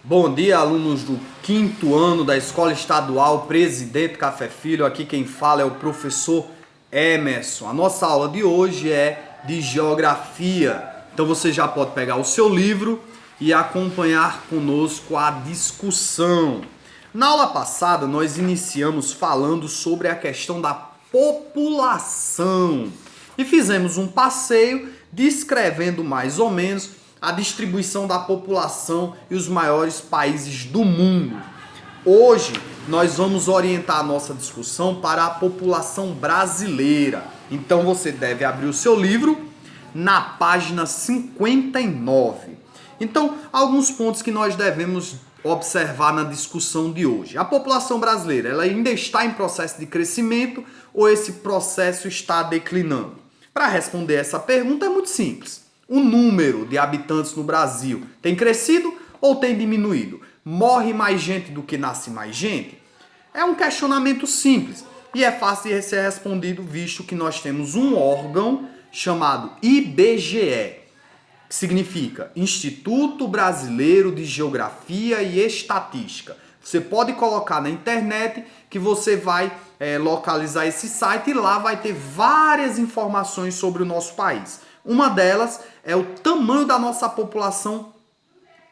Bom dia, alunos do quinto ano da Escola Estadual Presidente Café Filho. Aqui quem fala é o professor Emerson. A nossa aula de hoje é de Geografia. Então você já pode pegar o seu livro e acompanhar conosco a discussão. Na aula passada nós iniciamos falando sobre a questão da população e fizemos um passeio descrevendo mais ou menos a distribuição da população e os maiores países do mundo. Hoje nós vamos orientar a nossa discussão para a população brasileira. Então você deve abrir o seu livro na página 59. Então, alguns pontos que nós devemos observar na discussão de hoje. A população brasileira, ela ainda está em processo de crescimento ou esse processo está declinando? Para responder essa pergunta é muito simples. O número de habitantes no Brasil tem crescido ou tem diminuído? Morre mais gente do que nasce mais gente? É um questionamento simples e é fácil de ser respondido visto que nós temos um órgão chamado IBGE, que significa Instituto Brasileiro de Geografia e Estatística. Você pode colocar na internet que você vai localizar esse site e lá vai ter várias informações sobre o nosso país. Uma delas é o tamanho da nossa população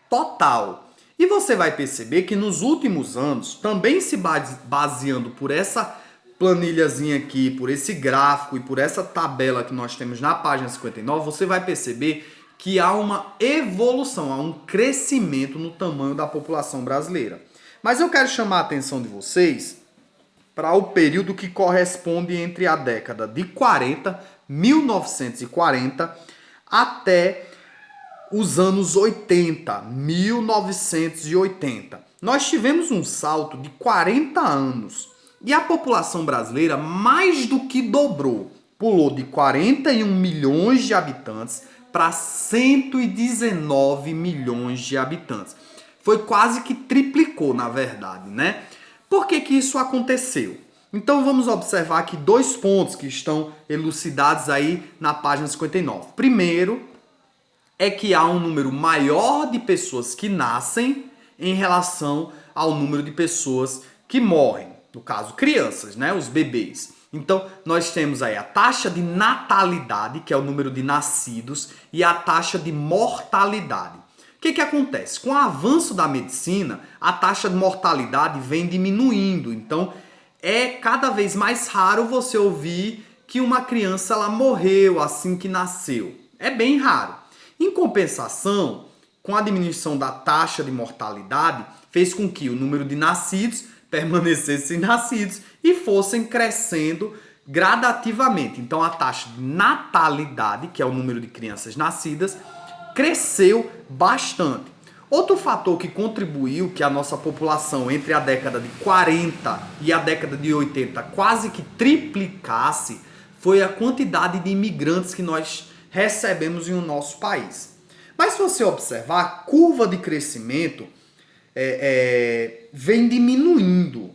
total. E você vai perceber que nos últimos anos, também se baseando por essa planilhazinha aqui, por esse gráfico e por essa tabela que nós temos na página 59, você vai perceber que há uma evolução, há um crescimento no tamanho da população brasileira. Mas eu quero chamar a atenção de vocês para o período que corresponde entre a década de 1940, até os anos 80, 1980. Nós tivemos um salto de 40 anos e a população brasileira mais do que dobrou. Pulou de 41 milhões de habitantes para 119 milhões de habitantes. Foi quase que triplicou, na verdade, né? Por que isso aconteceu? Então vamos observar aqui dois pontos que estão elucidados aí na página 59. Primeiro é que há um número maior de pessoas que nascem em relação ao número de pessoas que morrem. No caso, crianças, né? Os bebês. Então, nós temos aí a taxa de natalidade, que é o número de nascidos, e a taxa de mortalidade. O que acontece? Com o avanço da medicina, a taxa de mortalidade vem diminuindo. Então, é cada vez mais raro você ouvir que uma criança ela morreu assim que nasceu. É bem raro. Em compensação, com a diminuição da taxa de mortalidade, fez com que o número de nascidos permanecessem nascidos e fossem crescendo gradativamente. Então, a taxa de natalidade, que é o número de crianças nascidas, cresceu bastante. Outro fator que contribuiu que a nossa população entre a década de 40 e a década de 80 quase que triplicasse foi a quantidade de imigrantes que nós recebemos no nosso país. Mas se você observar, a curva de crescimento vem diminuindo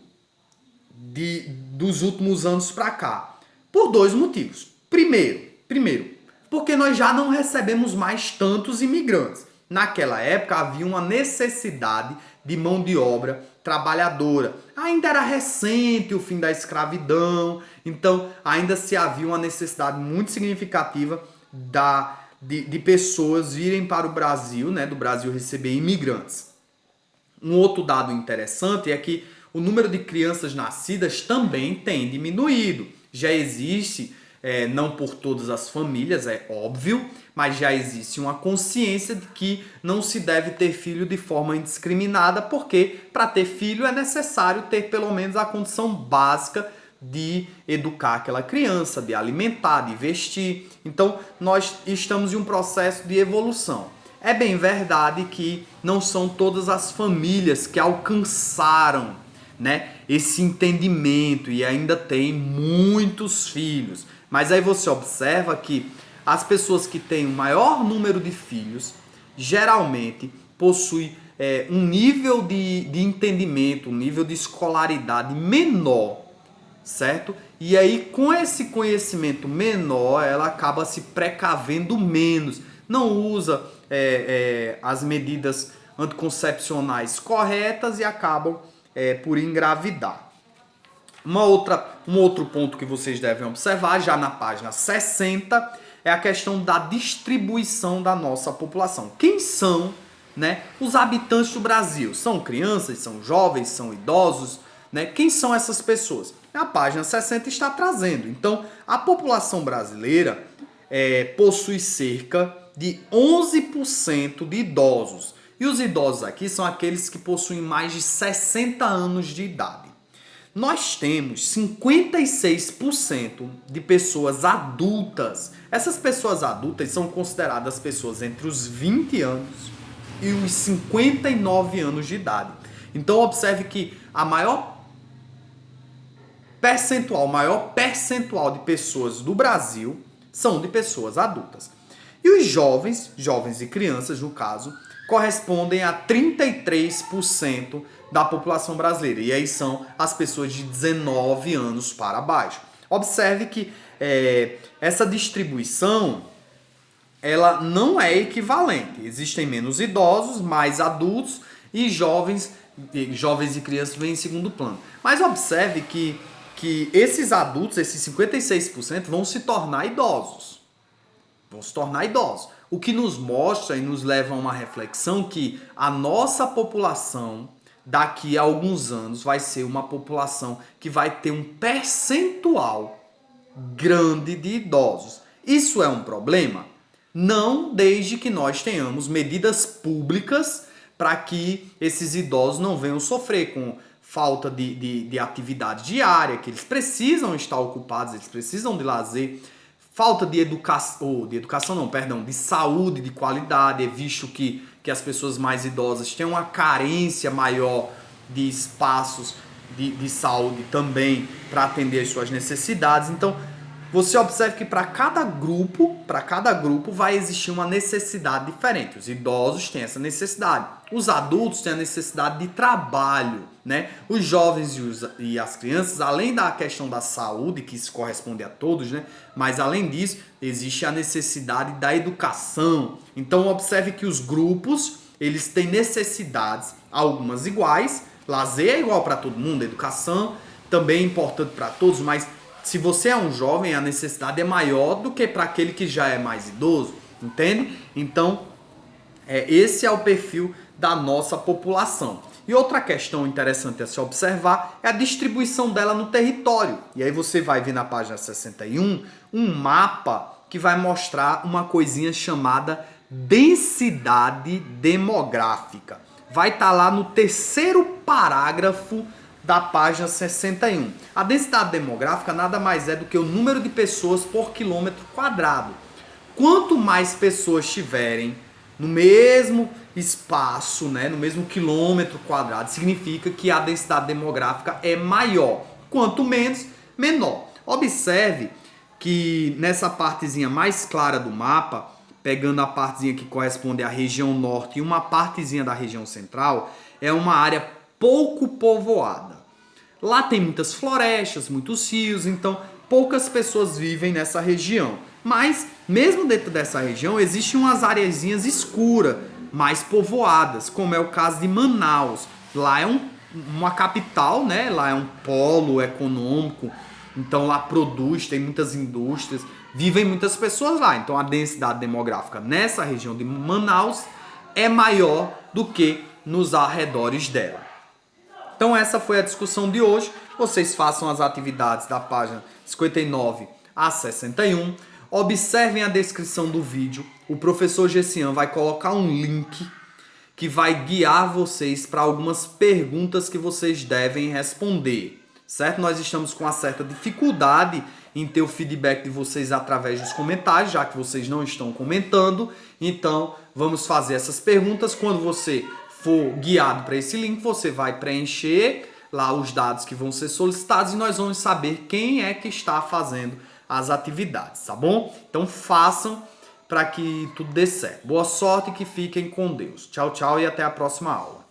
dos últimos anos para cá, por dois motivos. Primeiro, porque nós já não recebemos mais tantos imigrantes. Naquela época havia uma necessidade de mão de obra trabalhadora. Ainda era recente o fim da escravidão, então ainda se havia uma necessidade muito significativa de pessoas virem para o Brasil, né, do Brasil receber imigrantes. Um outro dado interessante é que o número de crianças nascidas também tem diminuído. Já existe, não por todas as famílias, é óbvio, mas já existe uma consciência de que não se deve ter filho de forma indiscriminada, porque para ter filho é necessário ter pelo menos a condição básica de educar aquela criança, de alimentar, de vestir. Então, nós estamos em um processo de evolução. É bem verdade que não são todas as famílias que alcançaram, né, esse entendimento e ainda tem muitos filhos. Mas aí você observa que as pessoas que têm o maior número de filhos geralmente possuem um nível de entendimento, um nível de escolaridade menor, certo? E aí, com esse conhecimento menor, ela acaba se precavendo menos, não usa as medidas anticoncepcionais corretas e acabam por engravidar. Um outro ponto que vocês devem observar, já na página 60, é a questão da distribuição da nossa população. Quem são, né, os habitantes do Brasil? São crianças, são jovens, são idosos? Né? Quem são essas pessoas? A página 60 está trazendo. Então, a população brasileira possui cerca de 11% de idosos. E os idosos aqui são aqueles que possuem mais de 60 anos de idade. Nós temos 56% de pessoas adultas. Essas pessoas adultas são consideradas pessoas entre os 20 anos e os 59 anos de idade. Então observe que o maior percentual de pessoas do Brasil são de pessoas adultas. E os jovens e crianças, no caso, correspondem a 33% da população brasileira. E aí são as pessoas de 19 anos para baixo. Observe que essa distribuição ela não é equivalente. Existem menos idosos, mais adultos e jovens e crianças vêm em segundo plano. Mas observe que esses adultos, esses 56%, vão se tornar idosos. O que nos mostra e nos leva a uma reflexão que a nossa população, daqui a alguns anos, vai ser uma população que vai ter um percentual grande de idosos. Isso é um problema? Não, desde que nós tenhamos medidas públicas para que esses idosos não venham sofrer com falta de atividade diária, que eles precisam estar ocupados, eles precisam de lazer, falta de de saúde, de qualidade, visto que as pessoas mais idosas têm uma carência maior de espaços de saúde também para atender as suas necessidades. Então, você observa que para cada grupo vai existir uma necessidade diferente. Os idosos têm essa necessidade. Os adultos têm a necessidade de trabalho, né? Os jovens e as crianças, além da questão da saúde, que isso corresponde a todos, né? Mas além disso, existe a necessidade da educação. Então observe que os grupos, eles têm necessidades, algumas iguais. Lazer é igual para todo mundo, educação também é importante para todos, mas se você é um jovem, a necessidade é maior do que para aquele que já é mais idoso, entende? Então, esse é o perfil da nossa população. E outra questão interessante a se observar é a distribuição dela no território. E aí você vai ver na página 61 um mapa que vai mostrar uma coisinha chamada densidade demográfica. Vai estar lá no terceiro parágrafo da página 61. A densidade demográfica nada mais é do que o número de pessoas por quilômetro quadrado. Quanto mais pessoas tiverem no mesmo espaço, né, no mesmo quilômetro quadrado, significa que a densidade demográfica é maior. Quanto menos, menor. Observe que nessa partezinha mais clara do mapa, pegando a partezinha que corresponde à região norte e uma partezinha da região central, é uma área pouco povoada. Lá tem muitas florestas, muitos rios, então poucas pessoas vivem nessa região. Mas, mesmo dentro dessa região, existem umas areazinhas escuras, mais povoadas, como é o caso de Manaus. Lá é uma capital, né? Lá é um polo econômico, então lá produz, tem muitas indústrias, vivem muitas pessoas lá. Então a densidade demográfica nessa região de Manaus é maior do que nos arredores dela. Então essa foi a discussão de hoje. Vocês façam as atividades da página 59 a 61. Observem a descrição do vídeo. O professor Gessian vai colocar um link que vai guiar vocês para algumas perguntas que vocês devem responder. Certo? Nós estamos com uma certa dificuldade em ter o feedback de vocês através dos comentários, já que vocês não estão comentando. Então, vamos fazer essas perguntas. Quando você for guiado para esse link, você vai preencher lá os dados que vão ser solicitados e nós vamos saber quem é que está fazendo as atividades, tá bom? Então façam para que tudo dê certo. Boa sorte e que fiquem com Deus. Tchau, tchau e até a próxima aula.